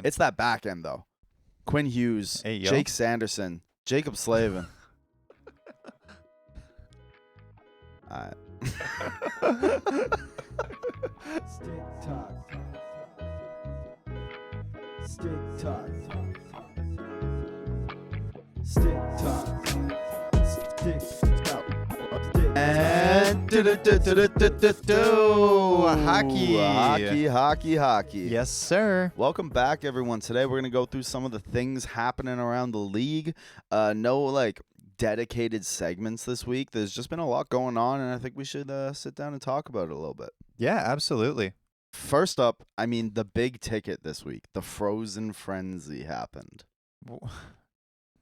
It's that back end, though. Quinn Hughes, Hey, yo. Jake Sanderson, Jacob Slavin. All right. Stick talk. Stick talk. Stick talk. Stick talk. And hockey. Yes, sir. Welcome back, everyone. Today we're gonna go through some of the things happening around the league. No dedicated segments this week. There's just been a lot going on, and I think we should sit down and talk about it a little bit. Yeah, absolutely. First up, the big ticket this week, the Frozen Frenzy happened.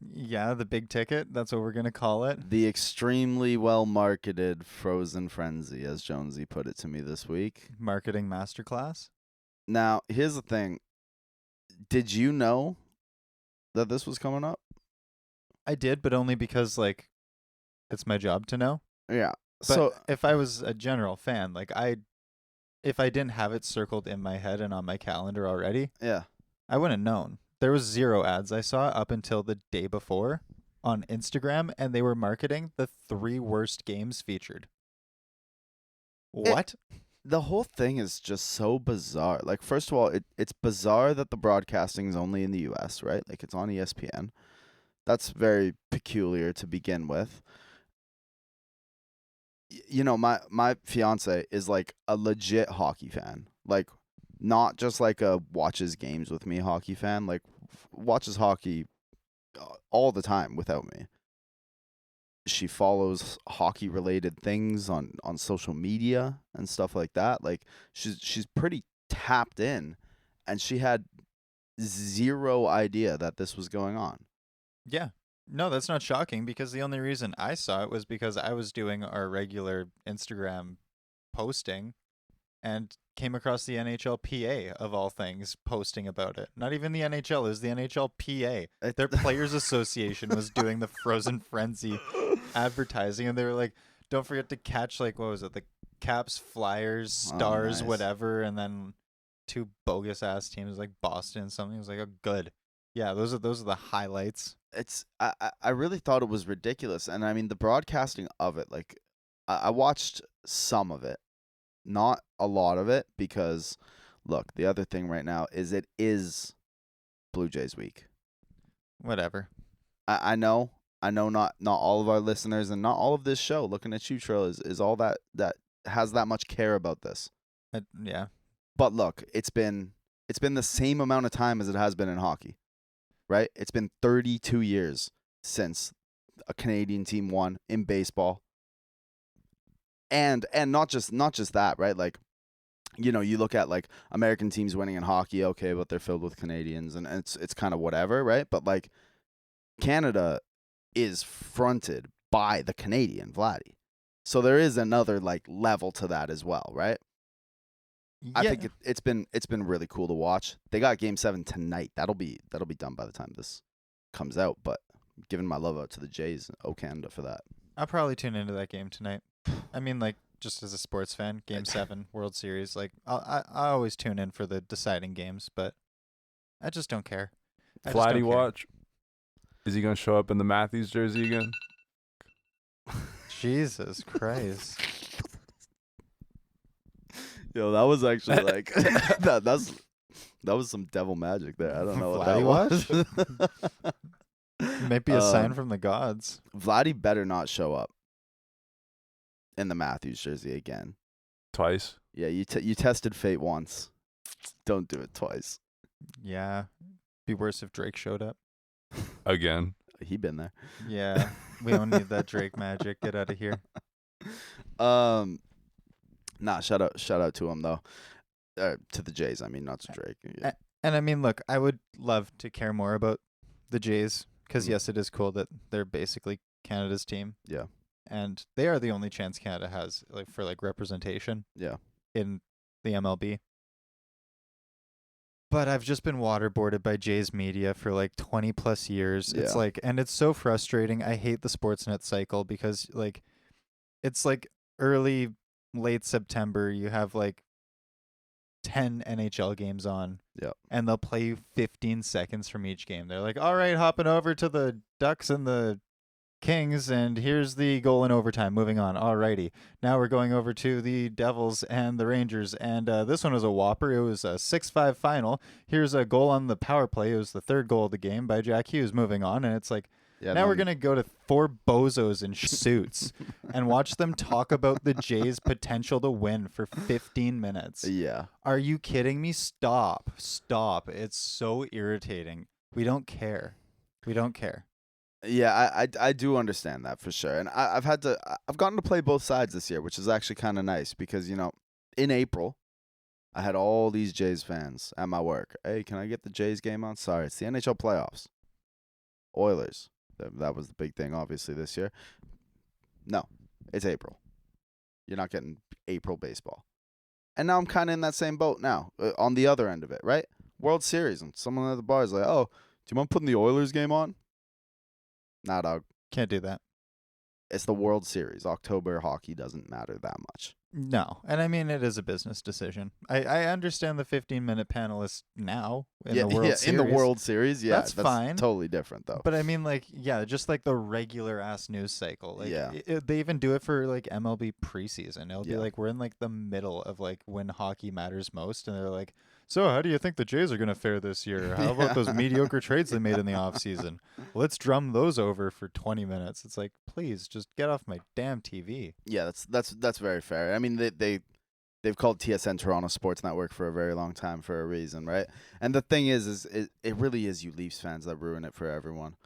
Yeah, the big ticket. That's what we're going to call it. The extremely well-marketed Frozen Frenzy, as Jonesy put it to me this week. Marketing masterclass. Now, here's the thing. Did you know that this was coming up? I did, but only because, it's my job to know. Yeah. But So if I was a general fan, if I didn't have it circled in my head and on my calendar already, yeah. I wouldn't have known. There was 0 ads I saw up until the day before on Instagram, and they were marketing the 3 worst games featured. What? The whole thing is just so bizarre. Like, first of all, it's bizarre that the broadcasting is only in the U.S., right? Like, it's on ESPN. That's very peculiar to begin with. You know, my fiance is like a legit hockey fan. Like, not just like a watches games with me hockey fan. Like, watches hockey all the time without me. She follows hockey related things on social media and stuff like that. Like, she's pretty tapped in, and she had 0 idea that this was going on. Yeah. No, that's not shocking because the only reason I saw it was because I was doing our regular Instagram posting and came across the NHLPA of all things posting about it. Not even the NHL, it was the NHLPA. Their Players Association was doing the Frozen Frenzy advertising, and they were like, don't forget to catch, what was it, the Caps, Flyers, Stars, nice. whatever, and then 2 bogus-ass teams like Boston and something. It was like, oh, good. Yeah, those are the highlights. I really thought it was ridiculous, and the broadcasting of it, like, I watched some of it, not a lot of it, because look, the other thing right now is it is Blue Jays week. Whatever. I know not all of our listeners and not all of this show, looking at you, Trill, is all that has that much care about this. Yeah. But look, it's been the same amount of time as it has been in hockey. Right? It's been 32 years since a Canadian team won in baseball. And not just that, right? Like, you know, you look at like American teams winning in hockey, okay, but they're filled with Canadians, and it's kind of whatever, right? But like, Canada is fronted by the Canadian Vladdy. So there is another like level to that as well, right? Yeah. I think it's been really cool to watch. They got Game 7 tonight. That'll be done by the time this comes out. But I'm giving my love out to the Jays, Canada, for that. I'll probably tune into that game tonight. I mean, just as a sports fan, Game 7, World Series. I always tune in for the deciding games, but I just don't care. Vladdy watch. Is he gonna show up in the Matthews jersey again? Jesus Christ. Yo, that was actually like that was some devil magic there. I don't know what that was. Might be a sign from the gods. Vladdy better not show up in the Matthews jersey again. Twice. Yeah, you tested fate once. Don't do it twice. Yeah. Be worse if Drake showed up. Again. He been there. Yeah. We don't need that Drake magic. Get out of here. Nah, shout out to him though. To the Jays, not to Drake. Yeah. And I mean, look, I would love to care more about the Jays because yes, it is cool that they're basically Canada's team. Yeah. And they are the only chance Canada has for representation. Yeah. In the MLB. But I've just been waterboarded by Jays media for 20 plus years. Yeah. It's and it's so frustrating. I hate the Sportsnet cycle because it's early, late September. You have 10 NHL games on. Yep. And they'll play you 15 seconds from each game. They're like, all right, hopping over to the Ducks and the Kings, and here's the goal in overtime. Moving on. Alrighty. Now we're going over to the Devils and the Rangers, and this one was a whopper. It was a 6-5 final. Here's a goal on the power play. It was the third goal of the game by Jack Hughes. Moving on, and it's like, now we're going to go to 4 bozos in suits and watch them talk about the Jays' potential to win for 15 minutes. Yeah. Are you kidding me? Stop. Stop. It's so irritating. We don't care. We don't care. Yeah, I do understand that for sure. And I've gotten to play both sides this year, which is actually kind of nice because, in April, I had all these Jays fans at my work. Hey, can I get the Jays game on? Sorry, it's the NHL playoffs. Oilers. That was the big thing, obviously, this year. No, it's April. You're not getting April baseball. And now I'm kind of in that same boat now, on the other end of it, right? World Series, and someone at the bar is like, oh, do you mind putting the Oilers game on? Nah, dog. Can't do that. It's the World Series. October hockey doesn't matter that much. No. And I mean, it is a business decision. I understand the 15-minute panelists now in the World Series. In the World Series, yeah. That's fine. Totally different, though. But I mean, just like the regular-ass news cycle. Like, Yeah. They even do it for, MLB preseason. It'll be Yeah. we're in, the middle of, when hockey matters most. And they're like, so how do you think the Jays are going to fare this year? How about those mediocre trades they made in the offseason? Let's drum those over for 20 minutes. It's like, please, just get off my damn TV. Yeah, that's very fair. I mean, they've called TSN Toronto Sports Network for a very long time for a reason, right? And the thing is it really is you Leafs fans that ruin it for everyone.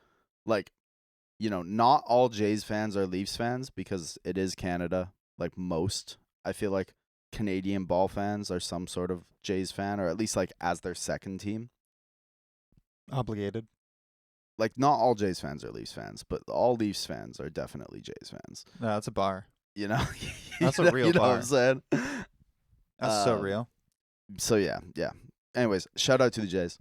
Not all Jays fans are Leafs fans because it is Canada. Like most, I feel like Canadian ball fans are some sort of Jays fan, or at least as their second team. Obligated. Not all Jays fans are Leafs fans, but all Leafs fans are definitely Jays fans. No, that's a bar. That's a real you know bar. what I'm saying? That's so real. So yeah. Anyways, shout out to the Jays.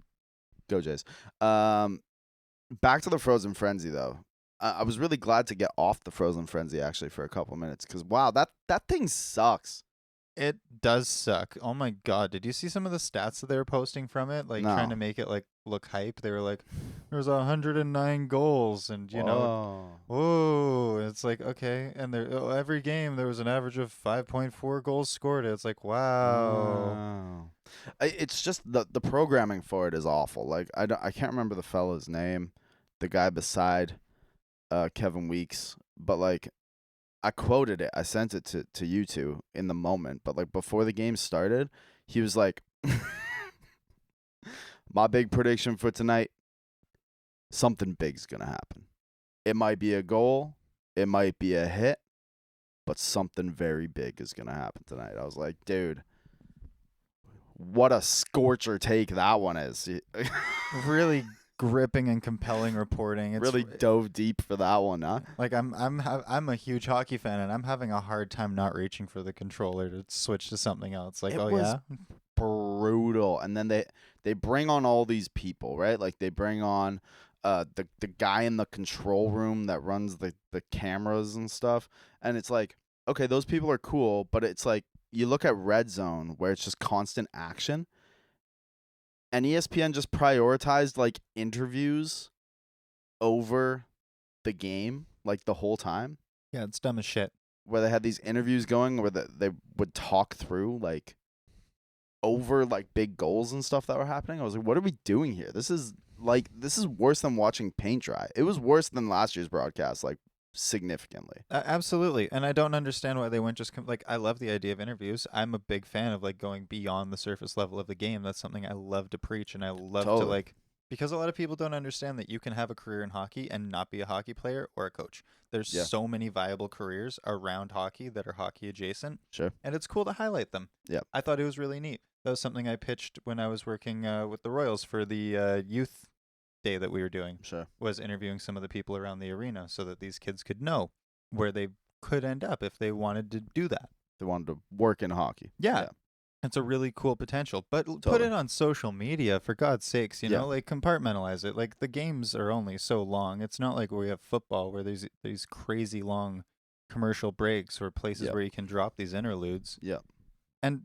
Go Jays. Back to the Frozen Frenzy though. I was really glad to get off the Frozen Frenzy actually for a couple minutes because wow, that thing sucks. It does suck. Oh my god, did you see some of the stats that they were posting from it? Trying to make it look hype. They were like, there's 109 goals and whoa. It's like, okay, and every game there was an average of 5.4 goals scored. It's like, wow. It's just the programming for it is awful. I can't remember the fella's name, the guy beside Kevin Weeks, but I quoted it. I sent it to you two in the moment, but before the game started, he was like, my big prediction for tonight, something big's going to happen. It might be a goal, it might be a hit, but something very big is going to happen tonight. I was like, dude, what a scorcher take that one is. Really gripping and compelling reporting. It's really dove deep for that one, huh? I'm a huge hockey fan, and I'm having a hard time not reaching for the controller to switch to something else. It was brutal. And then they bring on all these people, right? They bring on the guy in the control room that runs the cameras and stuff. And it's like, okay, those people are cool, but it's like you look at Red Zone where it's just constant action. And ESPN just prioritized interviews over the game the whole time. Yeah, it's dumb as shit. Where they had these interviews going where they would talk through over big goals and stuff that were happening. I was like, what are we doing here? This is worse than watching paint dry. It was worse than last year's broadcast, significantly. Absolutely. And I don't understand why they went I love the idea of interviews. I'm a big fan of going beyond the surface level of the game. That's something I love to preach, and I love to because a lot of people don't understand that you can have a career in hockey and not be a hockey player or a coach. There's so many viable careers around hockey that are hockey adjacent. Sure. And it's cool to highlight them. Yeah. I thought it was really neat. That was something I pitched when I was working with the Royals for the youth day that we were doing. Sure. Was interviewing some of the people around the arena so that these kids could know where they could end up if they wanted to do that. They wanted to work in hockey. Yeah. It's a really cool potential. But put it on social media, for God's sakes, compartmentalize it. The games are only so long. It's not like we have football where there's these crazy long commercial breaks or places where you can drop these interludes. Yeah. And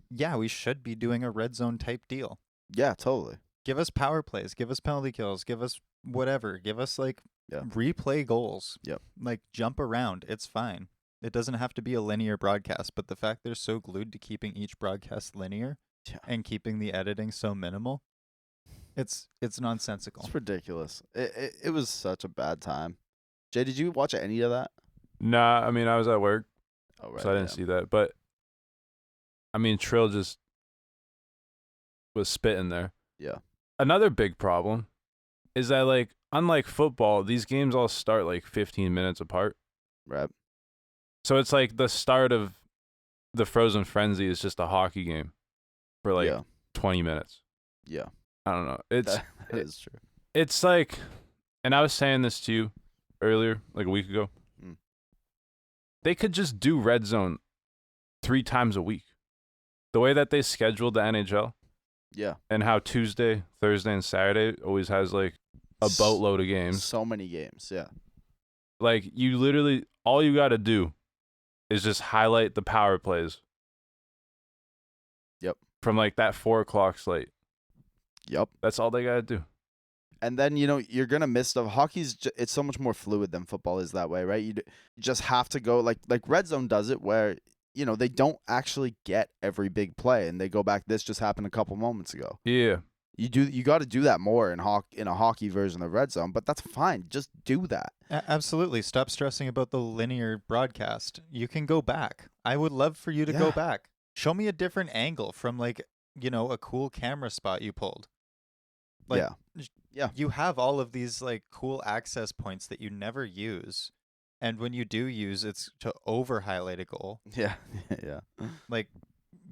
yeah, we should be doing a red zone type deal. Yeah, totally. Give us power plays, give us penalty kills, give us whatever, give us like Yeah. replay goals. Yep. Like jump around. It's fine. It doesn't have to be a linear broadcast, but the fact they're so glued to keeping each broadcast linear Yeah. and keeping the editing so minimal, it's nonsensical. It's ridiculous. It was such a bad time. Jay, did you watch any of that? Nah, I mean, I was at work, Oh, right. so I didn't see that. But, I mean, Trill just was spitting there. Yeah. Another big problem is that, like, unlike football, these games all start, like, 15 minutes apart. Right. So it's like the start of the Frozen Frenzy is just a hockey game for, like, yeah. 20 minutes. Yeah. I don't know. It's That is true. It's like, and I was saying this to you earlier, like a week ago. Mm. They could just do Red Zone 3 times a week. The way that they scheduled the NHL Yeah. and how Tuesday, Thursday, and Saturday always has like a boatload of games. So many games. Yeah. Like you literally, all you got to do is just highlight the power plays. Yep. From like that 4:00 slate. Yep. That's all they got to do. And then, you're going to miss stuff. Hockey's it's so much more fluid than football is that way, right? You just have to go like Red Zone does it where, they don't actually get every big play and they go back, this just happened a couple moments ago. Yeah. You got to do that more in a hockey version of Red Zone, but that's fine. Just do that. Absolutely. Stop stressing about the linear broadcast. You can go back. I would love for you to go Yeah. back. Show me a different angle from like, a cool camera spot you pulled. Like, Yeah. You have all of these like cool access points that you never use. And when you do use, it's to over highlight a goal. Yeah. Yeah. Like,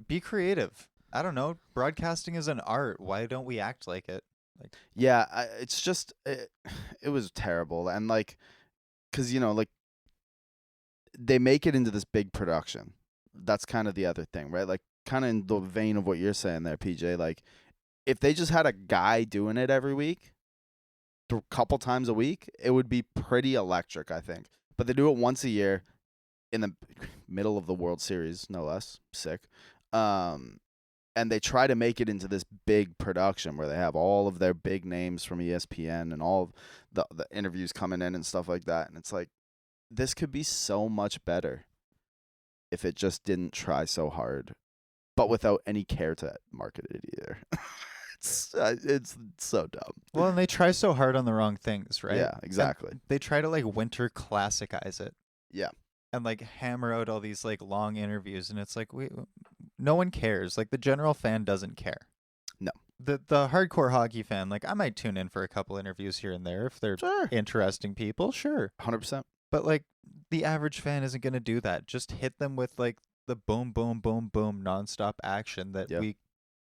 be creative. I don't know. Broadcasting is an art. Why don't we act like it? Like, Yeah, it's just it was terrible, and because they make it into this big production. That's kind of the other thing, right? Like, kind of in the vein of what you're saying there, PJ. Like, if they just had a guy doing it every week, a couple times a week, it would be pretty electric, I think. But they do it once a year, in the middle of the World Series, no less. Sick. And they try to make it into this big production where they have all of their big names from ESPN and all of the interviews coming in and stuff like that. And it's like, this could be so much better if it just didn't try so hard, but without any care to market it either. It's so dumb. well, and they try so hard on the wrong things, right? Yeah, exactly. And they try to like winter classicize it. Yeah. And like hammer out all these like long interviews, and it's like no one cares. Like the general fan doesn't care. No. The hardcore hockey fan, like I might tune in for a couple interviews here and there if they're Sure. interesting people, sure. 100%. But like the average fan isn't gonna do that. Just hit them with like the boom, boom, boom, boom, nonstop action that Yeah. we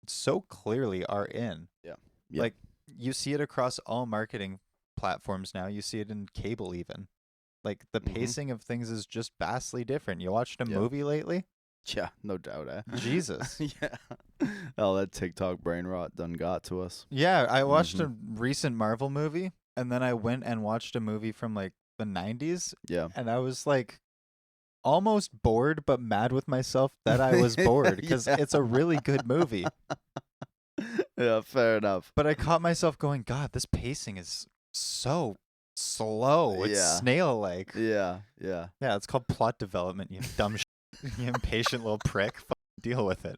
so clearly are in. Yeah. Like you see it across all marketing platforms now. You see it in cable even. Like the Mhm. pacing of things is just vastly different. You watched a Yeah. movie lately? Yeah, no doubt, eh? Jesus. Yeah. Oh, that TikTok brain rot done got to us. Yeah, I watched Mhm. a recent Marvel movie and then I went and watched a movie from like the 90s Yeah. and I was like almost bored but mad with myself that I was bored because Yeah. it's a really good movie. Yeah, fair enough. But I caught myself going, God, this pacing is so slow. It's Yeah. snail-like. Yeah, yeah. Yeah, it's called plot development, you dumb you impatient little prick. Fucking deal with it.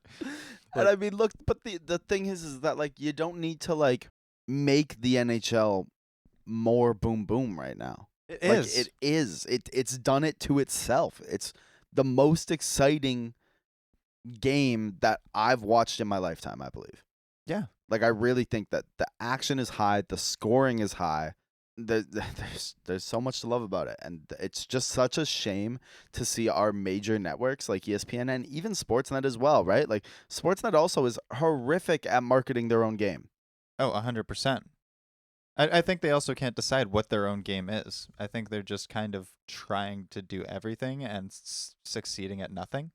And I mean, look, but the thing is that like you don't need to like make the NHL more boom boom right now. It Like is. it is. It's done it to itself. It's the most exciting game that I've watched in my lifetime, I believe. Yeah. Like I really think that the action is high, the scoring is high. There's so much to love about it, and it's just such a shame to see our major networks like ESPN and even Sportsnet as well, right? Like Sportsnet also is horrific at marketing their own game. Oh, 100%. I think they also can't decide what their own game is. I think they're just kind of trying to do everything and succeeding at nothing.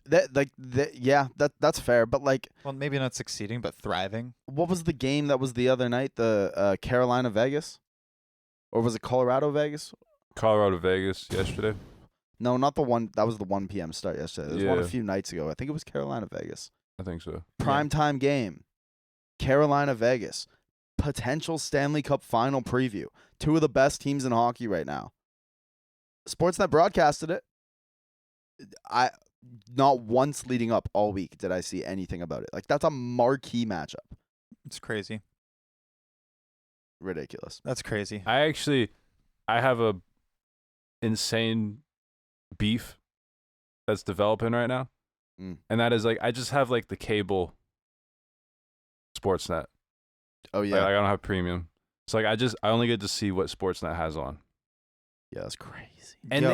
That's fair, but like, Well, maybe not succeeding, but thriving. what was the game that was the other night? The Carolina Vegas, or was it Colorado Vegas? Colorado Vegas yesterday. No, not the one. That was the 1 p.m. start yesterday. There was one a Yeah. few nights ago. I think it was Carolina Vegas. I think so. Primetime game. Carolina Vegas. Potential Stanley Cup final preview. Two of the best teams in hockey right now. Sportsnet broadcasted it. I not once leading up all week did I see anything about it. Like, that's a marquee matchup. It's crazy. Ridiculous. That's crazy. I have a insane beef that's developing right now. Mm. And that is like, I just have like the cable Sportsnet. Oh, Like, yeah. I don't have premium. So like, I only get to see what Sportsnet has on. Yeah, that's crazy. And Yo.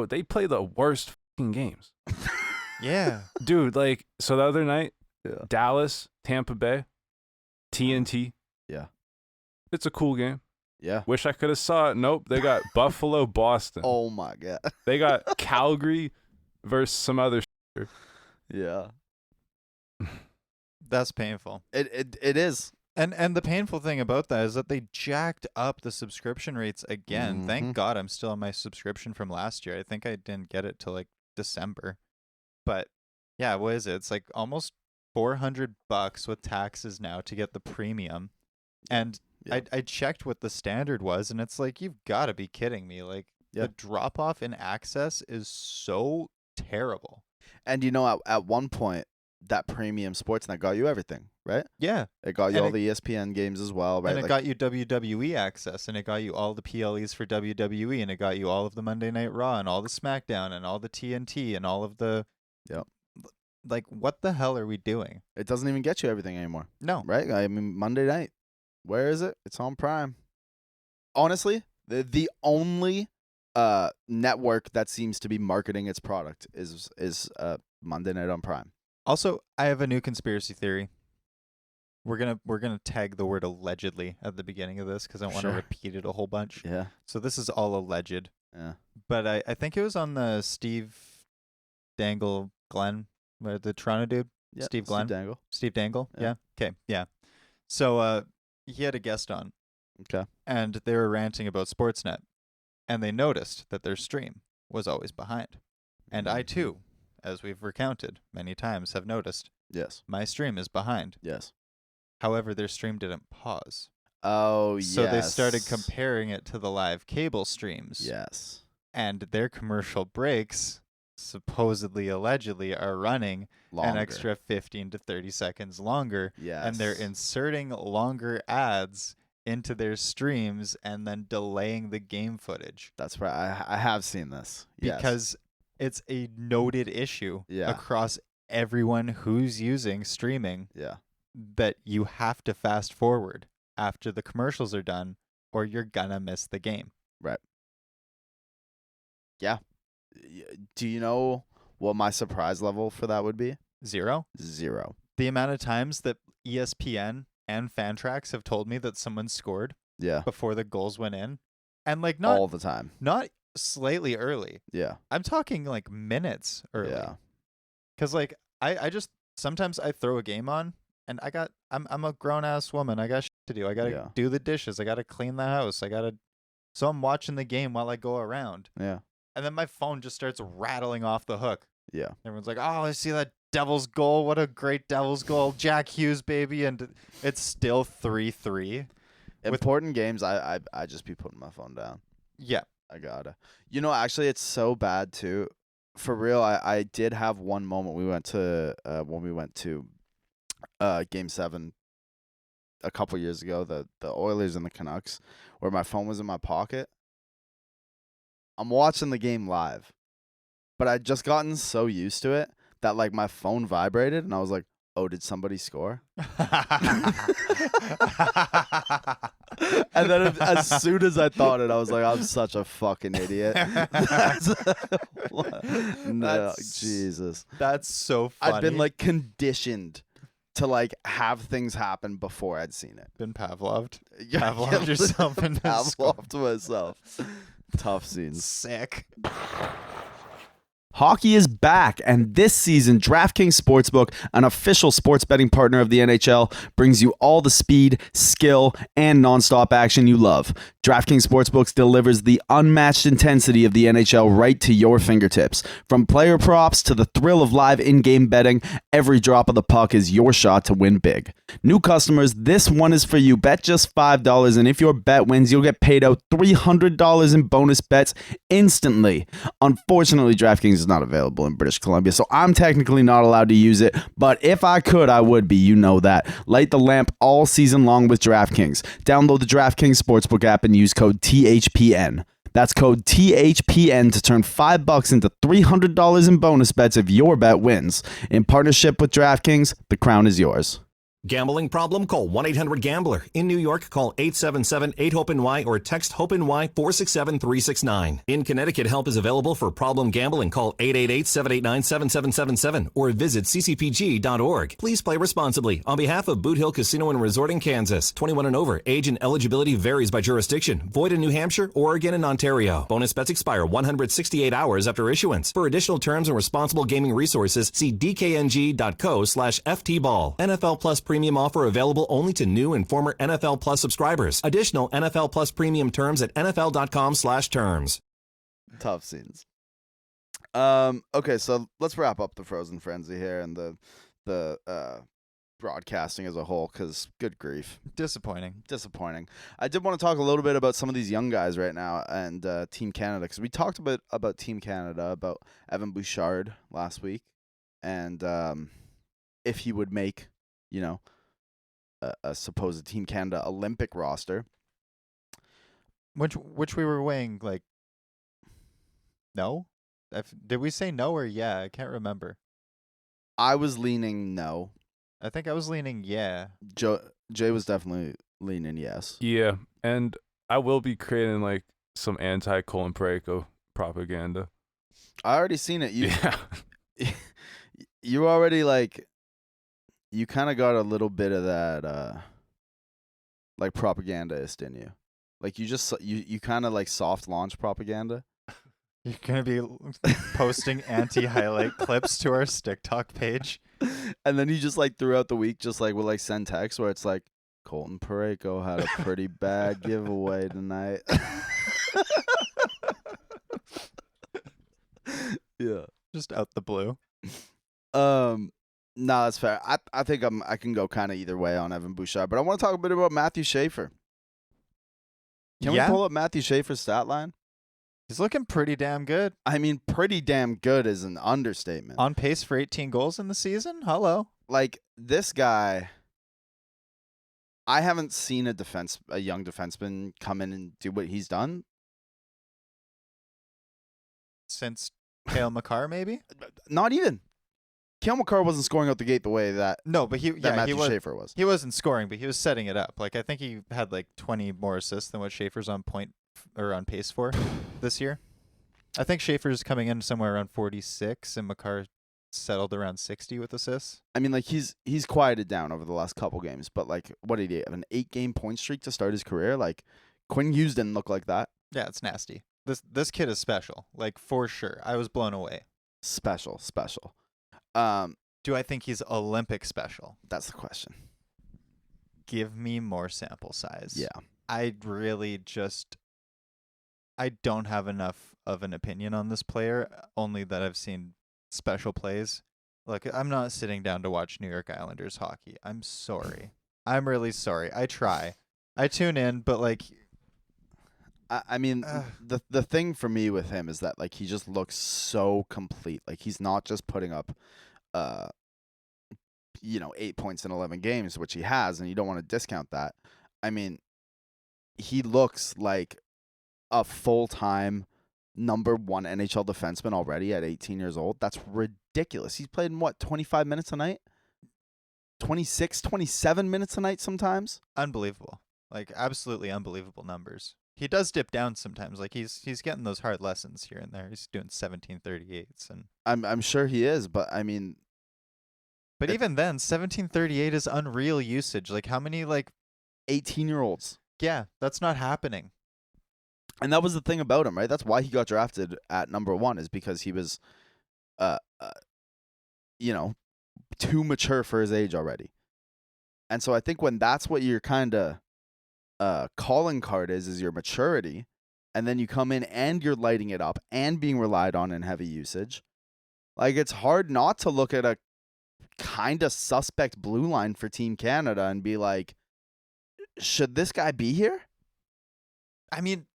they play the worst fucking games. Yeah. Dude, like, so the other night, Yeah. Dallas, Tampa Bay, TNT. Yeah. It's a cool game. Yeah. Wish I could have saw it. Nope. They got Buffalo, Boston. Oh, my God. They got Calgary versus some other Yeah. That's painful. It is. And the painful thing about that is that they jacked up the subscription rates again. Mhm. Thank God I'm still on my subscription from last year. I think I didn't get it till like December. But yeah, what is it? It's like almost $400 with taxes now to get the premium. And Yeah. I checked what the standard was, and it's like, you've got to be kidding me. Like, Yeah. the drop off in access is so terrible. And, you know, at one point, that premium Sportsnet got you everything, right? Yeah. It got you And all it- the ESPN games as well, right? And it Like, got you WWE access, and it got you all the PLEs for WWE, and it got you all of the Monday Night Raw, and all the SmackDown, and all the TNT, and all of the. Yep. Like, what the hell are we doing? it doesn't even get you everything anymore, No. right? I mean, Monday night. Where is it? It's on Prime. Honestly, the only network that seems to be marketing its product is Monday night on Prime. Also, I have a new conspiracy theory. We're gonna tag the word allegedly at the beginning of this because I want to Sure. repeat it a whole bunch. Yeah. So this is all alleged. Yeah. But I think it was on the Steve Dangle Glenn, the Toronto dude. Yeah. Steve Glenn? Dangle. Steve Dangle? Yeah. Yeah. Okay. Yeah. So he had a guest on. Okay. And they were ranting about Sportsnet. And they noticed that their stream was always behind. And I too, as we've recounted many times, have noticed Yes. my stream is behind. Yes. However, their stream didn't pause. Oh, yes. So they started comparing it to the live cable streams. Yes. And their commercial breaks, supposedly, allegedly, are running Longer. an extra 15 to 30 seconds longer. Yes. And they're inserting longer ads into their streams and then delaying the game footage. That's right. I have seen this. Yes. Because it's a noted issue Yeah. across everyone who's using streaming Yeah. that you have to fast forward after the commercials are done or you're gonna miss the game. Do you know what my surprise level for that would be? 0. 0. The amount of times that ESPN and Fantrax have told me that someone scored Yeah. before the goals went in, and like All the time. not slightly early. Yeah. I'm talking like minutes early. Yeah. Cause like I just sometimes I throw a game on and I'm a grown ass woman. I got shit to do. I gotta Yeah. do the dishes. I gotta clean the house. So I'm watching the game while I go around, Yeah. and then my phone just starts rattling off the hook. Yeah. Everyone's like, "Oh, I see that Devils goal! What a great Devils goal, Jack Hughes, baby!" And it's still 3-3. Important games, I just be putting my phone down. Yeah, I gotta. You know, actually, it's so bad too. For real, I did have one moment. We went to when we went to Game 7 a couple years ago. The Oilers and the Canucks, where my phone was in my pocket. I'm watching the game live, but I'd just gotten so used to it that like my phone vibrated, and I was like, "Oh, did somebody score?" And then as soon as I thought it, I was like, I'm such a fucking idiot. No, Jesus. That's so funny. I'd been like conditioned to like have things happen before I'd seen it. been Pavloved. Yeah, Pavloved yourself into Pavlov to myself. Tough scenes. Sick. Hockey is back, and this season, DraftKings Sportsbook, an official sports betting partner of the NHL, brings you all the speed, skill, and nonstop action you love. DraftKings Sportsbook delivers the unmatched intensity of the NHL right to your fingertips. From player props to the thrill of live in-game betting, every drop of the puck is your shot to win big. New customers, this one is for you. Bet just $5, and if your bet wins, you'll get paid out $300 in bonus bets instantly. Unfortunately, DraftKings is not available in British Columbia, so I'm technically not allowed to use it, but if I could, I would be. You know that. Light the lamp all season long with DraftKings. Download the DraftKings Sportsbook app and use code THPN. That's code THPN to turn $5 into $300 in bonus bets if your bet wins. In partnership with DraftKings, the crown is yours. Gambling problem? Call 1-800-GAMBLER. In New York, call 877-8-HOPE-NY or text HOPE-NY 467-369. In Connecticut, help is available for problem gambling. Call 888-789-7777 or visit ccpg.org. Please play responsibly. On behalf of Boot Hill Casino and Resort in Kansas, 21 and over. Age and eligibility varies by jurisdiction. Void in New Hampshire, Oregon, and Ontario. Bonus bets expire 168 hours after issuance. For additional terms and responsible gaming resources, see dkng.co/ftball. NFL Plus Premium offer available only to new and former NFL Plus subscribers. Additional NFL Plus Premium terms at nfl.com/terms. Tough scenes. Okay, so let's wrap up the Frozen Frenzy here and the broadcasting as a whole, because good grief. Disappointing. I did want to talk a little bit about some of these young guys right now and Team Canada, because we talked a bit about Team Canada, about Evan Bouchard last week, and if he would make, a supposed Team Canada Olympic roster. Which we were weighing, like, no? Did we say no or yeah? I can't remember. I was leaning no. I think I was leaning yeah. Jay was definitely leaning yes. Yeah, and I will be creating like some anti-Colin Parayko propaganda. I already seen it. Yeah. You already like. You kind of got a little bit of that, like propagandist in you. Like you kind of like soft launch propaganda. You're gonna be posting anti-highlight clips to our TikTok page, and then you just like throughout the week, just like will like send texts where it's like, Colton Parayko had a pretty bad giveaway tonight. Yeah, just out the blue. No, that's fair. I think I can go kind of either way on Evan Bouchard, but I want to talk a bit about Matthew Schaefer. Can we pull up Matthew Schaefer's stat line? He's looking pretty damn good. I mean, pretty damn good is an understatement. On pace for 18 goals in the season? Hello. Like, this guy, I haven't seen a young defenseman come in and do what he's done. Since Cale Makar, maybe? Not even. Cale Makar wasn't scoring out the gate the way that Matthew Schaefer was. He wasn't scoring, but he was setting it up. Like, I think he had like 20 more assists than what Schaefer's on pace for this year. I think Schaefer's coming in somewhere around 46, and Makar settled around 60 with assists. I mean, like he's quieted down over the last couple games, but like, what did he have? An 8-game point streak to start his career? Like, Quinn Hughes didn't look like that. Yeah, it's nasty. This kid is special, like for sure. I was blown away. Special. Do I think he's Olympic special? That's the question. Give me more sample size. Yeah. I don't have enough of an opinion on this player, only that I've seen special plays. Look, I'm not sitting down to watch New York Islanders hockey. I'm sorry. I'm really sorry. I try. I tune in, but like... I mean, the thing for me with him is that like he just looks so complete. Like he's not just putting up 8 points in 11 games, which he has, and you don't want to discount that. I mean, he looks like a full-time number 1 NHL defenseman already at 18 years old. That's ridiculous. He's played in 25 minutes a night? 26, 27 minutes a night sometimes? Unbelievable. Like absolutely unbelievable numbers. He does dip down sometimes. Like he's getting those hard lessons here and there. He's doing 1738s, and I'm sure he is, but I mean, but even then, 1738 is unreal usage. Like how many 18-year-olds? Yeah, that's not happening. And that was the thing about him, right? That's why he got drafted at number 1, is because he was uh, uh too mature for his age already. And so I think when that's what your kind of calling card is your maturity, and then you come in and you're lighting it up and being relied on in heavy usage, like it's hard not to look at a kind of suspect blue line for Team Canada and be like, should this guy be here? I mean,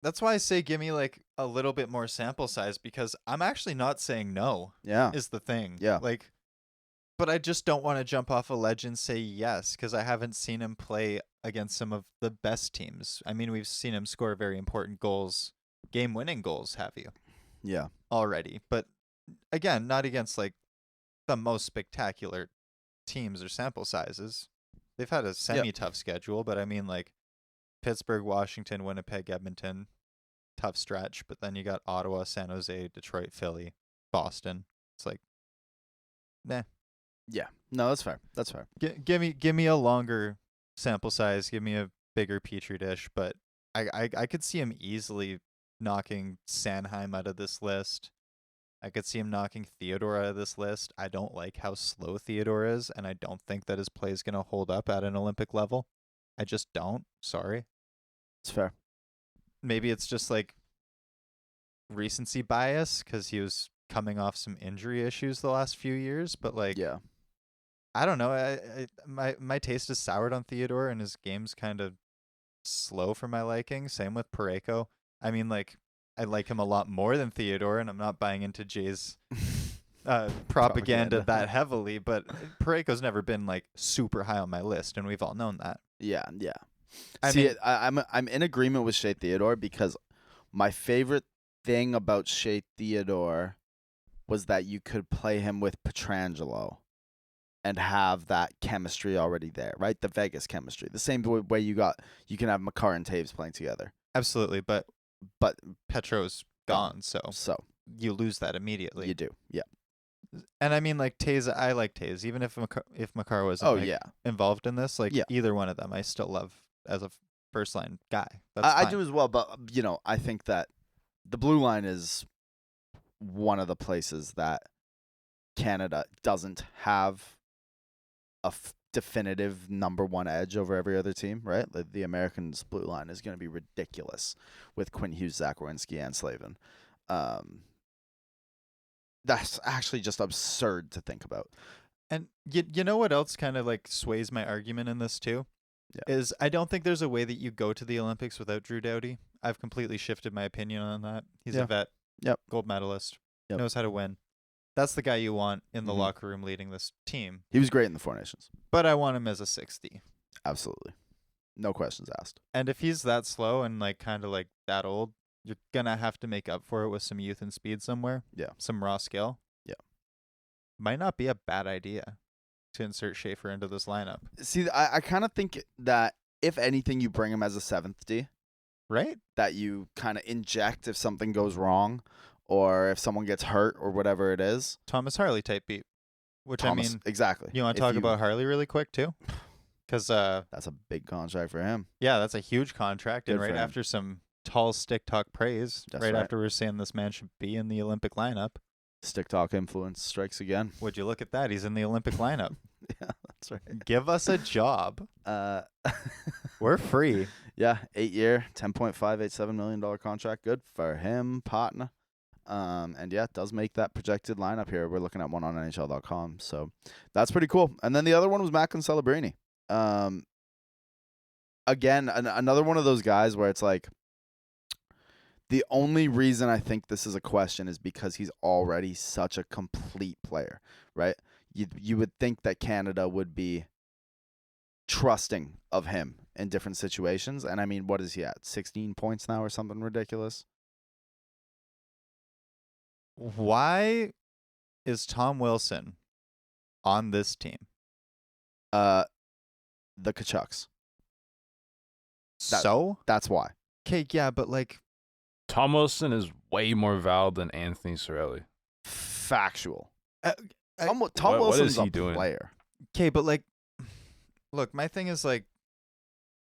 that's why I say give me like a little bit more sample size, because I'm actually not saying no. Yeah. Is the thing. Yeah. Like, but I just don't want to jump off a ledge and say yes, because I haven't seen him play against some of the best teams. I mean, we've seen him score very important goals, game-winning goals, have you? Yeah. Already. But again, not against like the most spectacular teams or sample sizes. They've had a semi-tough schedule, but I mean like Pittsburgh, Washington, Winnipeg, Edmonton, tough stretch. But then you got Ottawa, San Jose, Detroit, Philly, Boston. It's like, nah. Yeah. No, that's fair. That's fair. Give me a longer sample size. Give me a bigger petri dish. But I could see him easily knocking Sanheim out of this list. I could see him knocking Theodore out of this list. I don't like how slow Theodore is, and I don't think that his play is going to hold up at an Olympic level. I just don't. Sorry. It's fair. Maybe it's just like recency bias because he was coming off some injury issues the last few years. But like, Yeah. I don't know. My taste is soured on Theodore, and his game's kind of slow for my liking. Same with Parayko. I mean, like, I like him a lot more than Theodore, and I'm not buying into Jay's propaganda that heavily. But Parayko's never been like super high on my list, and we've all known that. Yeah. Yeah. I See, mean, I'm in agreement with Shea Theodore because my favorite thing about Shea Theodore was that you could play him with Pietrangelo and have that chemistry already there, right? The Vegas chemistry. The same way you can have Makar and Taves playing together. absolutely, but But Petro's gone, so you lose that immediately. you do. Yeah. And I mean, like Taze, I like Taze, even if Makar wasn't involved in this. Like either one of them, I still love as a first line guy. I do as well, but I think that the blue line is one of the places that Canada doesn't have a definitive number one edge over every other team, right? The Americans' blue line is going to be ridiculous with Quinn Hughes, Zach Werenski, and Slavin. That's actually just absurd to think about. And you know what else kind of like sways my argument in this too? Yeah. Is I don't think there's a way that you go to the Olympics without Drew Doughty. I've completely shifted my opinion on that. He's a vet, gold medalist, knows how to win. That's the guy you want in the locker room leading this team. He was great in the Four Nations. But I want him as a 60. Absolutely. No questions asked. And if he's that slow and like kind of like that old, you're going to have to make up for it with some youth and speed somewhere. Yeah. Some raw skill. Yeah. Might not be a bad idea to insert Schaefer into this lineup. See, I kind of think that if anything, you bring him as a 7th D. Right? That you kind of inject if something goes wrong or if someone gets hurt or whatever it is. Thomas Harley type beat. Which I mean, exactly. You want to talk about Harley really quick too? Because that's a big contract for him. Yeah, that's a huge contract. Good and right after some tall stick talk praise, right after we're saying this man should be in the Olympic lineup. Stick talk influence strikes again. Would you look at that? He's in the Olympic lineup. Yeah, that's right. Give us a job. We're free. Yeah, 8-year, $10.587 million contract. Good for him, partner. And yeah, it does make that projected lineup here. We're looking at one on NHL.com. So that's pretty cool. And then the other one was Macklin Celebrini. Again, another one of those guys where it's like, the only reason I think this is a question is because he's already such a complete player, right? You would think that Canada would be trusting of him in different situations. And I mean, what is he at? 16 points now or something ridiculous? Why is Tom Wilson on this team? The Kachucks. That's why. Okay, yeah, but like Tom Wilson is way more valid than Anthony Cirelli. Factual. Tom what Wilson's is he a doing? player. Okay, but like, look, my thing is like,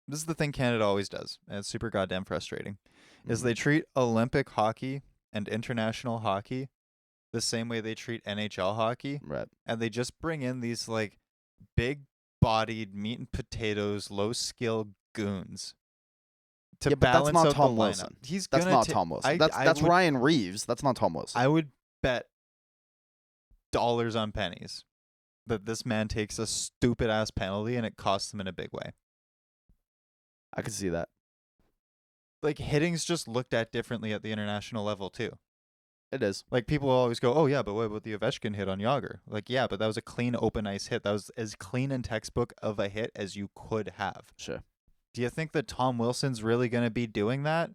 this is the thing Canada always does, and it's super goddamn frustrating, is they treat Olympic hockey and international hockey the same way they treat NHL hockey, Right. and they just bring in these like big-bodied meat and potatoes, low-skill goons to Yeah, but that's balance not out Tom the Wilson. lineup. He's That's gonna not ta- Tom Wilson. I That's would, Ryan Reeves. That's not Tom Wilson. I would bet dollars on pennies that this man takes a stupid ass penalty and it costs him in a big way. I could see that. Like hitting's just looked at differently at the international level too. It is. Like people always go, "Oh yeah, but what about the Ovechkin hit on Yager?" Like, yeah, but that was a clean open ice hit. That was as clean and textbook of a hit as you could have. Sure. Do you think that Tom Wilson's really going to be doing that?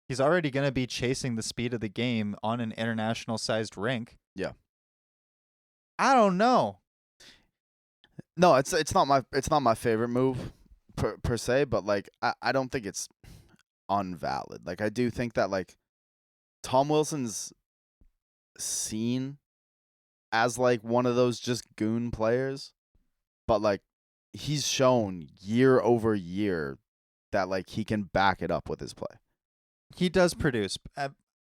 He's already going to be chasing the speed of the game on an international sized rink. Yeah. I don't know. No, it's not my favorite move per se, but like I don't think it's unvalid. Like I do think that like Tom Wilson's seen as like one of those just goon players, but like he's shown year over year that like he can back it up with his play. He does produce.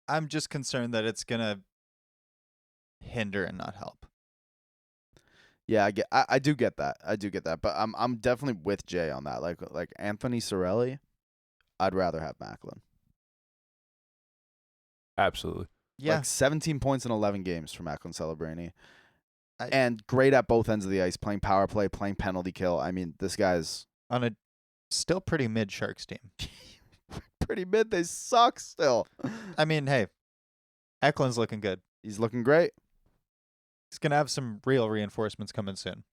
I'm just concerned that it's going to hinder and not help. Yeah, I do get that. I do get that, but I'm definitely with Jay on that. Like Anthony Cirelli, I'd rather have Macklin. Absolutely. Yeah. Like 17 points in 11 games for Macklin Celebrini. I- And great at both ends of the ice, playing power play, playing penalty kill. I mean, this guy's On a still pretty mid Sharks team. pretty mid. They suck still. I mean, hey, Eklund's looking good. He's looking great. He's going to have some real reinforcements coming soon.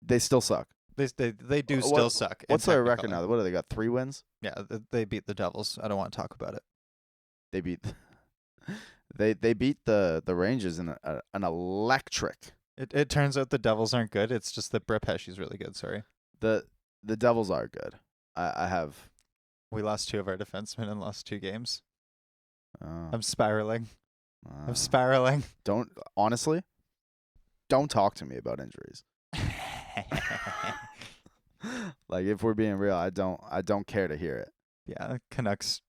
They still suck. They do What- still suck. in What's their record Technicolor. now? What do they got? 3 wins? Yeah, they beat the Devils. I don't want to talk about it. They beat they beat the Rangers in an electric. It turns out the Devils aren't good. It's just that Brett Pesci's really good. Sorry. The Devils are good. I have We lost 2 of our defensemen and lost 2 games. uh, I'm spiraling. uh, I'm spiraling. don't talk to me about injuries. Like if we're being real, I don't care to hear it. Yeah, Canucks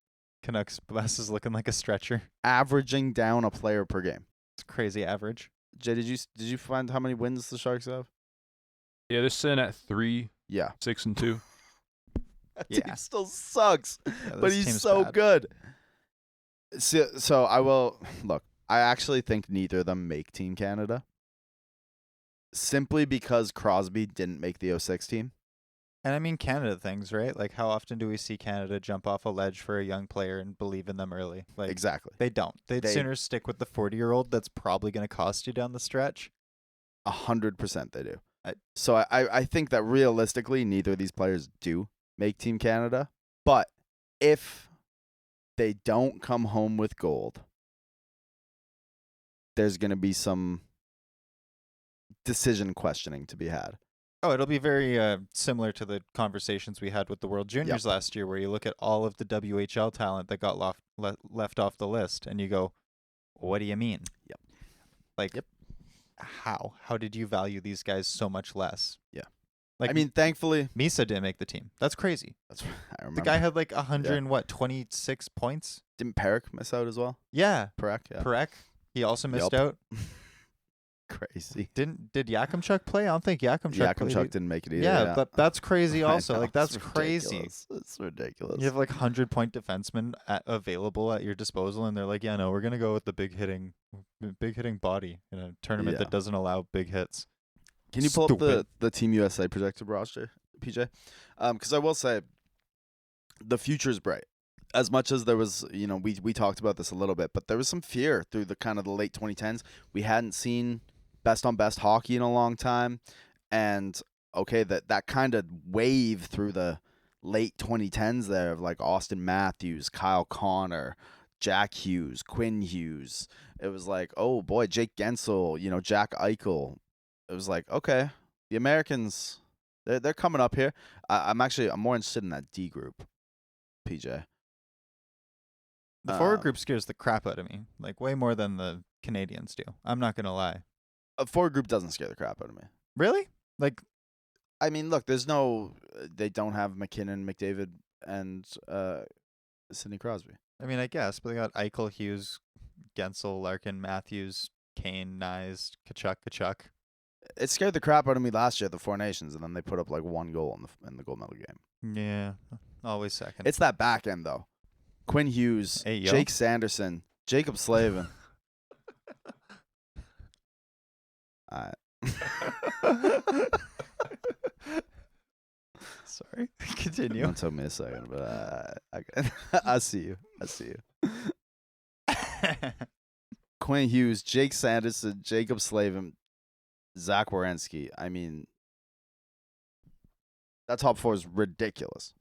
bus is looking like a stretcher. Averaging down a player per game. It's crazy average. Jay, did you find how many wins the Sharks have? Yeah, they're sitting at 3, Yeah. 6, and 2. That Yeah. team still sucks, Yeah, but this he's team's so bad. good. So I will look. I actually think neither of them make Team Canada. Simply because Crosby didn't make the 06 team. And I mean Canada things, right? Like how often do we see Canada jump off a ledge for a young player and believe in them early? Like Exactly. they don't. They'd They- sooner stick with the 40-year-old that's probably going to cost you down the stretch. 100% they do. I- So I think that realistically, neither of these players do make Team Canada. But if they don't come home with gold, there's going to be some decision questioning to be had. Oh, it'll be very similar to the conversations we had with the World Juniors last year, where you look at all of the WHL talent that got left off the list, and you go, "What do you mean?" Yep. Like, Yep. how? How did you value these guys so much less? Yeah. Like, I mean, thankfully, Misa didn't make the team. That's crazy. that's I remember. The guy had like 126 points. Didn't Perrick miss out as well? Yeah. Perrick, yeah. Perek. He also missed Yup. out. Crazy. Did Yakimchuk play? I don't think Yakimchuk played. Yakimchuk didn't make it either. Yeah, but that's crazy I also. know, Like that's it's crazy. ridiculous. It's ridiculous. You have like 100-point defensemen available at your disposal, and they're like, "Yeah, no, we're gonna go with the big hitting body in a tournament Yeah. that doesn't allow big hits." Can you pull up Stupid. the Team USA projected roster, PJ? Because I will say, the future's bright. As much as there was, we talked about this a little bit, but there was some fear through the kind of the late 2010s. We hadn't seen best on best hockey in a long time, and okay, that kind of wave through the late 2010s there of like Austin Matthews, Kyle Connor, Jack Hughes, Quinn Hughes. It was like, oh boy, Jake Gensel, Jack Eichel. It was like, okay, the Americans, they're coming up here. I'm more interested in that D group, PJ. The forward group scares the crap out of me, like way more than the Canadians do. I'm not gonna lie. A forward group doesn't scare the crap out of me. Really? Like, I mean, look, they don't have McKinnon, McDavid, and Sidney Crosby. I mean, I guess, but they got Eichel, Hughes, Gensel, Larkin, Matthews, Canized Kachuk. It scared the crap out of me last year at the Four Nations, and then they put up like 1 goal in the gold medal game. Yeah, always second. It's that back end though. Quinn Hughes, Hey, yo. Jake Sanderson, Jacob Slavin. Sorry. Continue. Don't tell me a second, but I see you. Quinn Hughes, Jake Sanderson, Jacob Slavin, Zach Werenski. I mean, that top four is ridiculous.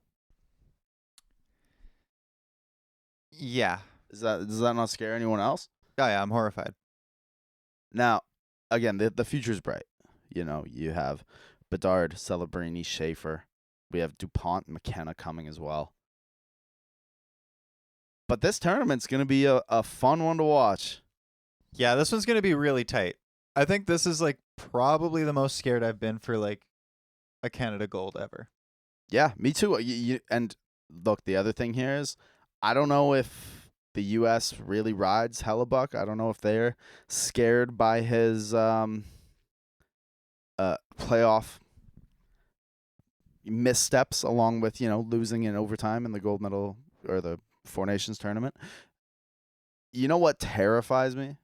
Yeah. Does that not scare anyone else? Oh, yeah, I'm horrified. Now, again, the future's bright. You know, you have Bedard, Celebrini, Schaefer. We have DuPont, McKenna coming as well. But this tournament's going to be a fun one to watch. Yeah, this one's going to be really tight. I think this is like probably the most scared I've been for like a Canada Gold ever. Yeah, me too. And look, the other thing here is I don't know if the U.S. really rides Hellebuck. I don't know if they're scared by his playoff missteps, along with, losing in overtime in the gold medal or the Four Nations tournament. You know what terrifies me?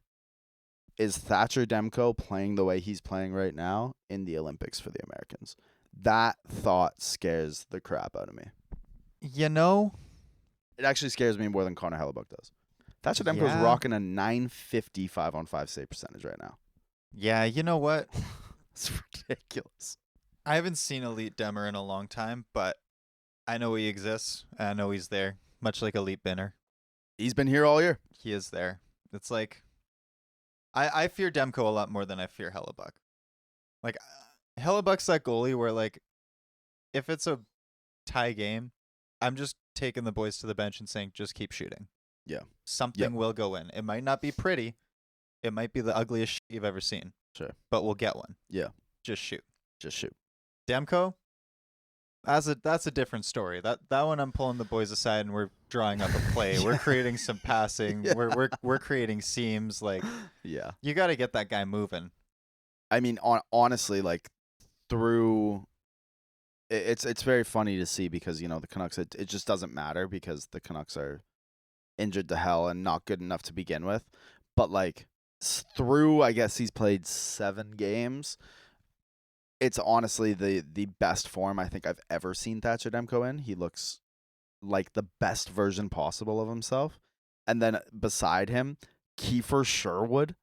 Is Thatcher Demko playing the way he's playing right now in the Olympics for the Americans. That thought scares the crap out of me. You know? It actually scares me more than Connor Hellebuck does. Thatcher Demko's Yeah. rocking a 950 5-on-5 save percentage right now. Yeah, you know what? It's ridiculous. I haven't seen Elite Demmer in a long time, but I know he exists. And I know he's there, much like Elite Binner. He's been here all year. He is there. It's like I fear Demko a lot more than I fear Hellebuck. Like Hellebuck's that goalie where like if it's a tie game, I'm just taking the boys to the bench and saying just keep shooting. Yeah. Something will go in. It might not be pretty. It might be the ugliest shit you've ever seen. Sure. But we'll get one. Yeah. Just shoot. Just shoot. Demko, that's a different story. That one I'm pulling the boys aside and we're drawing up a play. We're creating some passing. Yeah. We're creating seams. Like Yeah. you got to get that guy moving. I mean, honestly, like through, it's very funny to see because the Canucks. It just doesn't matter because the Canucks are injured to hell and not good enough to begin with. But like through, I guess he's played 7 games. It's honestly the best form I think I've ever seen Thatcher Demko in. He looks like the best version possible of himself. And then beside him, Kiefer Sherwood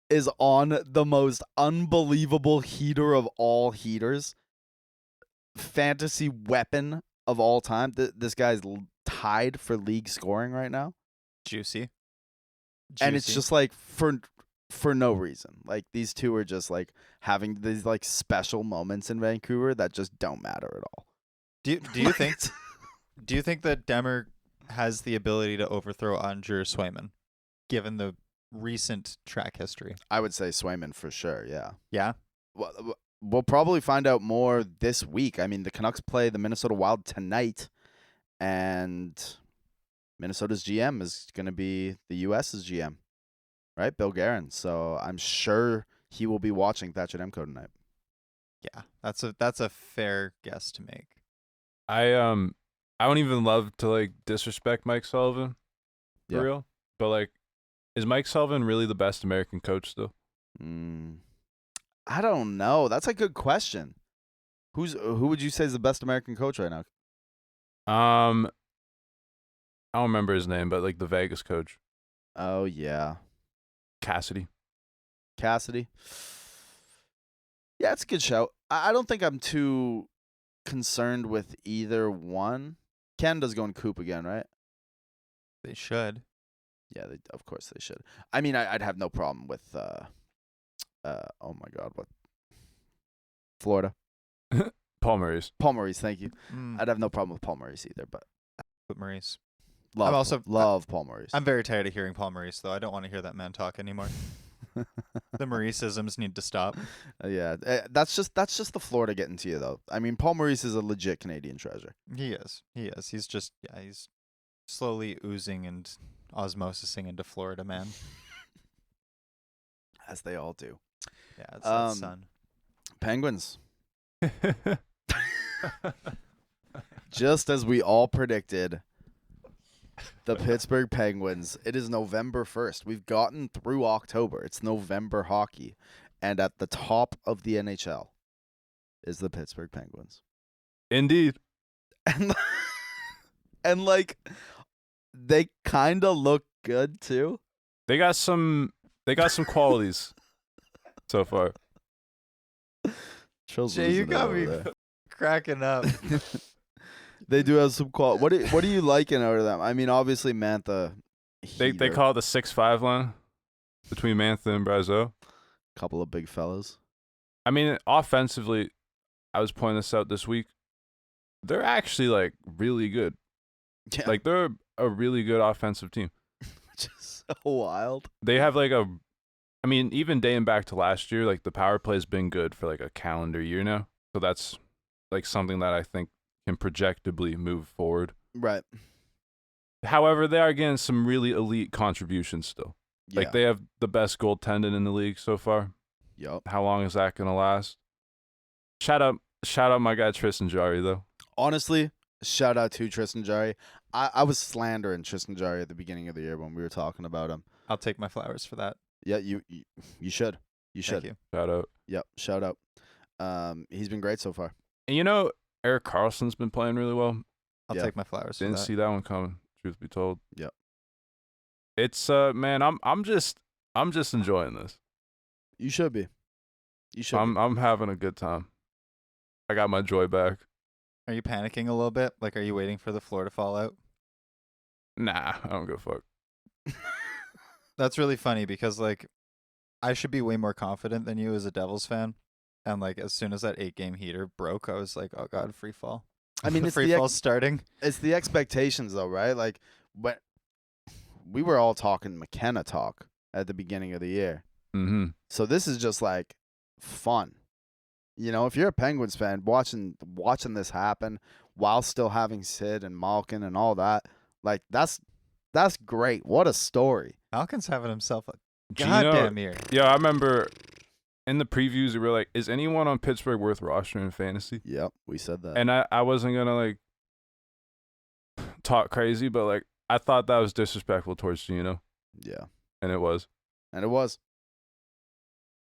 is on the most unbelievable heater of all heaters. Fantasy weapon of all time. This guy's tied for league scoring right now. Juicy. And it's just like for no reason. Like these two are just like having these like special moments in Vancouver that just don't matter at all. Do you think that Demmer has the ability to overthrow Andrew Swayman, given the recent track history? I would say Swayman for sure, yeah. Yeah. Well, we'll probably find out more this week. I mean, the Canucks play the Minnesota Wild tonight, and Minnesota's GM is going to be the U.S.'s GM, right? Bill Guerin. So I'm sure he will be watching Thatcher Demko tonight. Yeah. That's a fair guess to make. I don't even love to like disrespect Mike Sullivan for Yeah. real, but like, is Mike Sullivan really the best American coach though? I don't know. That's a good question. Who would you say is the best American coach right now? I don't remember his name, but like the Vegas coach, Oh yeah, Cassidy. Cassidy. Yeah, it's a good shout. I don't think I'm too concerned with either one. Canada's going Coop again, right? They should. Yeah, of course they should. I mean, I'd have no problem with oh my God, what? Florida. Paul Maurice. Paul Maurice, thank you. Mm, I'd have no problem with Paul Maurice either, but but Maurice. love Paul Maurice. I'm very tired of hearing Paul Maurice, though. I don't want to hear that man talk anymore. The Mauriceisms need to stop. Yeah, that's just the Florida getting to you, though. I mean, Paul Maurice is a legit Canadian treasure. He is. He's just, he's slowly oozing and osmosising into Florida, man. as they all do. Yeah, it's that Um, sun. Penguins, just as we all predicted, the Pittsburgh Penguins. It is November 1st. We've gotten through October. It's November hockey, and at the top of the NHL is the Pittsburgh Penguins. Indeed. And and like they kind of look good too. They got some qualities so far. Chill's Jay, you losing it got over me there. cracking up. They do have some quality. What are you liking out of them? I mean, obviously Mantha. They Heater, call it the 6-5 line between Mantha and Brazeau. couple of big fellas. I mean, offensively, I was pointing this out this week. They're actually like really good. Yeah, Like they're a really good offensive team. which is so wild. They have like I mean, even dating back to last year, like the power play's been good for like a calendar year now. So that's like something that I think can projectably move forward. Right. However, they are getting some really elite contributions still. Yeah. Like they have the best goaltending in the league so far. Yup. How long is that gonna last? Shout out my guy Tristan Jarry though. Honestly, shout out to Tristan Jarry. I was slandering Tristan Jarry at the beginning of the year when we were talking about him. I'll take my flowers for that. Yeah, you should. You should. Thank you. Shout out. Yep. Shout out. He's been great so far. And you know, Eric Carlson's been playing really well. I'll Yeah. take my flowers for Didn't that. see that one coming, truth be told. Yep. It's man, I'm just enjoying this. You should be. You should. be. I'm having a good time. I got my joy back. Are you panicking a little bit? Like, are you waiting for the floor to fall out? Nah, I don't give a fuck. That's really funny because, like, I should be way more confident than you as a Devils fan. And, like, as soon as that 8-game heater broke, I was like, oh, God, free fall. I mean, The it's free the fall starting. it's the expectations though, right? Like when we were all talking McKenna talk at the beginning of the year. Mm-hmm. So this is just like fun. You know, if you're a Penguins fan watching this happen while still having Sid and Malkin and all that, like that's great. What a story. Malkin's having himself a Gino, goddamn year. yeah, I remember in the previews we were like, is anyone on Pittsburgh worth rostering in fantasy? Yep, we said that. And I wasn't gonna like talk crazy, but like I thought that was disrespectful towards Gino, Yeah. and it was. And it was.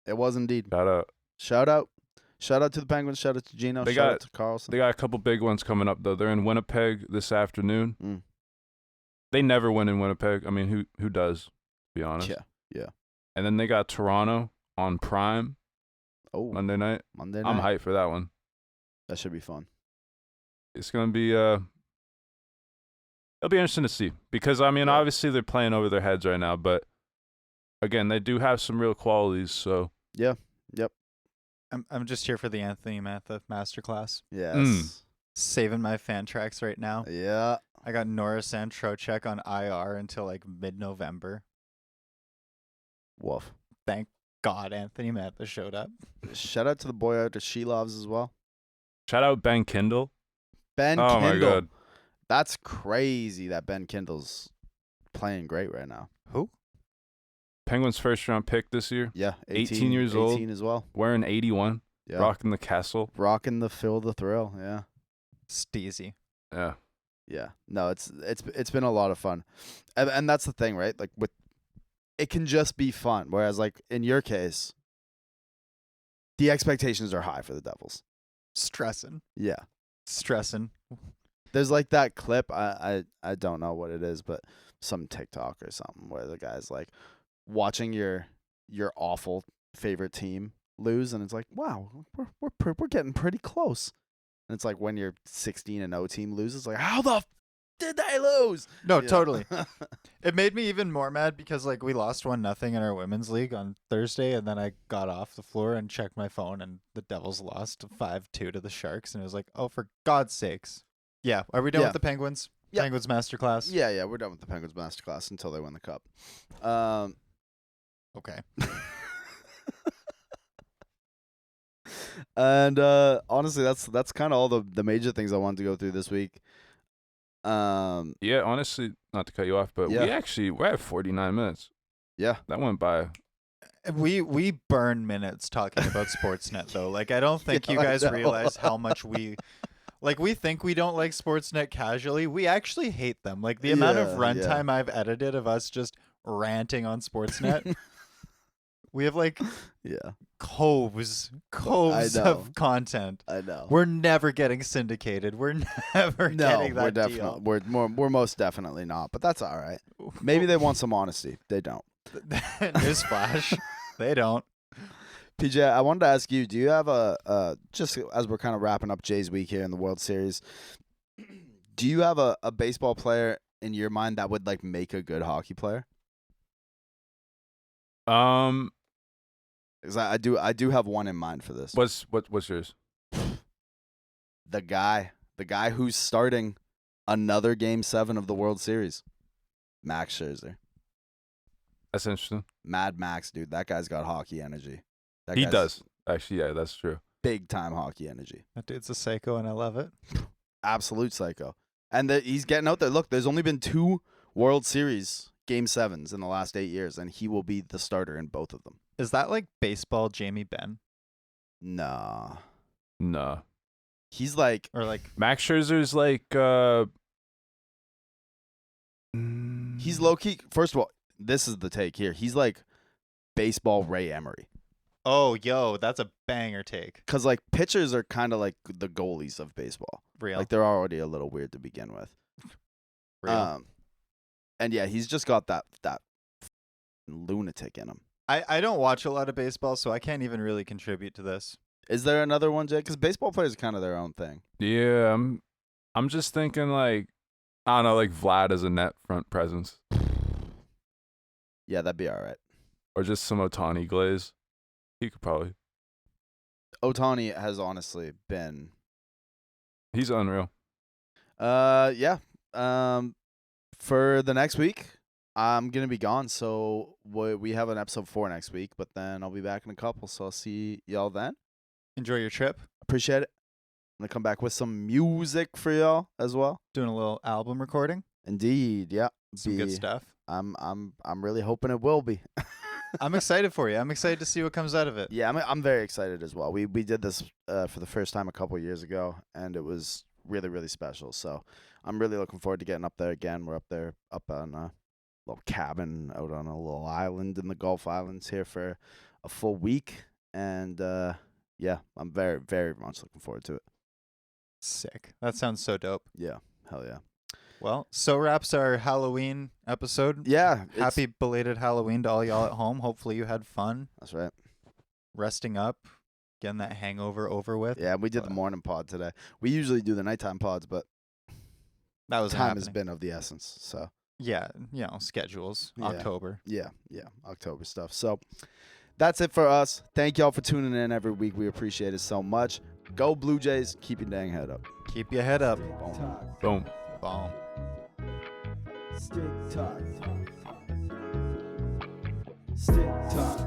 It was indeed. Shout out. Shout out. Shout out to the Penguins. Shout out to Gino. They Shout got- out to Carlson. They got a couple big ones coming up though. They're in Winnipeg this afternoon. Mm. They never win in Winnipeg. I mean, who does? To be honest. Yeah. Yeah. And then they got Toronto on Prime Oh, Monday night. Monday night. I'm hyped for that one. That should be fun. It's gonna be it'll be interesting to see because I mean Yeah. obviously they're playing over their heads right now, but again they do have some real qualities. So Yeah. Yep. I'm just here for the Anthony Mantha masterclass. Yes. Saving my fan tracks right now. Yeah. I got Norris and Trocheck on IR until like mid-November. Woof. Thank God Anthony Mantha showed up. Shout out to the boy out to She Loves as well. shout out Ben Kindle. Ben Oh my Kindle. God. That's crazy that Ben Kindle's playing great right now. Who? Penguins first round pick this year, Yeah. 18 years old. 18 as well. wearing 81, Yeah. rocking the castle. Rocking the Feel the Thrill. Yeah. Steezy. Yeah. Yeah. No, it's been a lot of fun. And that's the thing, right? Like with it can just be fun. Whereas like in your case, the expectations are high for the Devils. Stressing. Yeah. Stressing. There's like that clip, I don't know what it is, but some TikTok or something where the guy's like watching your awful favorite team lose, and it's like, wow, we're getting pretty close. And it's like when your 16-0 team loses, like how the did they lose? No, Yeah. totally. It made me even more mad because like we lost 1-0 in our women's league on Thursday, and then I got off the floor and checked my phone, and the Devils lost 5-2 to the Sharks, and it was like, oh, for God's sakes. Yeah, are we done Yeah. with the Penguins? Yeah. Penguins masterclass. Yeah, we're done with the Penguins masterclass until they win the cup. Okay. And honestly, that's kind of all the major things I wanted to go through this week. Yeah, honestly, not to cut you off, but Yeah. we're at 49 minutes. Yeah. That went by We burn minutes talking about Sportsnet though. Like I don't think Yeah, you I guys know. realize how much we think we don't like Sportsnet casually. We actually hate them. Like the amount of Yeah, runtime I've edited of us just ranting on Sportsnet. We have like Yeah, coves know. of content. I know. We're never getting syndicated. We're never no, getting that we're definitely we're most definitely not. But that's all right. deal. Maybe they want some honesty. They don't. Newsflash. They don't. PJ, I wanted to ask you, do you have a just as we're kind of wrapping up Jay's week here in the World Series, do you have a baseball player in your mind that would like make a good hockey player? Because I do have one in mind for this. what's yours? The guy who's starting another Game 7 of the World Series, Max Scherzer. That's interesting. Mad Max, dude. That guy's got hockey energy. That He guy's does. Actually, yeah, that's true. big time hockey energy. That dude's a psycho, and I love it. Absolute psycho. And he's getting out there. Look, there's only been 2 World Series Game 7s in the last 8 years, and he will be the starter in both of them. Is that like baseball Jamie Benn? Nah. Nah. He's like, Or like Max Scherzer's like he's low key. First of all, this is the take here. He's like baseball Ray Emery. oh yo, that's a banger take. Because like pitchers are kind of like the goalies of baseball. Real. Like they're already a little weird to begin with. Real. And yeah, he's just got that lunatic in him. I don't watch a lot of baseball, so I can't even really contribute to this. Is there another one, Jay? Because baseball players are kind of their own thing. Yeah, I'm just thinking like I don't know, like Vlad as a net front presence. Yeah, that'd be all right. Or just some Otani glaze. He could probably. Otani has honestly been, He's unreal. yeah. For the next week, I'm gonna be gone, so we have an episode 4 next week. But then I'll be back in a couple, so I'll see y'all then. Enjoy your trip. Appreciate it. I'm gonna come back with some music for y'all as well. Doing a little album recording. Indeed, yeah. Some good stuff. I'm really hoping it will be. I'm excited for you. I'm excited to see what comes out of it. Yeah, I'm very excited as well. We did this for the first time a couple years ago, and it was really, really special. So I'm really looking forward to getting up there again. We're up there, up on a little cabin out on a little island in the Gulf Islands here for a full week. And yeah, I'm very, very much looking forward to it. Sick. That sounds so dope. Yeah, hell yeah. Well, so wraps our Halloween episode. Yeah, Happy belated Halloween to all y'all at home. Hopefully you had fun that's right. resting up, getting that hangover over with. Yeah, we did the morning pod today. We usually do the nighttime pods, but That was time has happening. been of the essence. So Yeah, schedules. Yeah. October. yeah, October stuff. So that's it for us. Thank y'all for tuning in every week. We appreciate it so much. Go Blue Jays. Keep your dang head up. Keep your head up. Talk. Boom. Boom. Stick talk. Stick talk.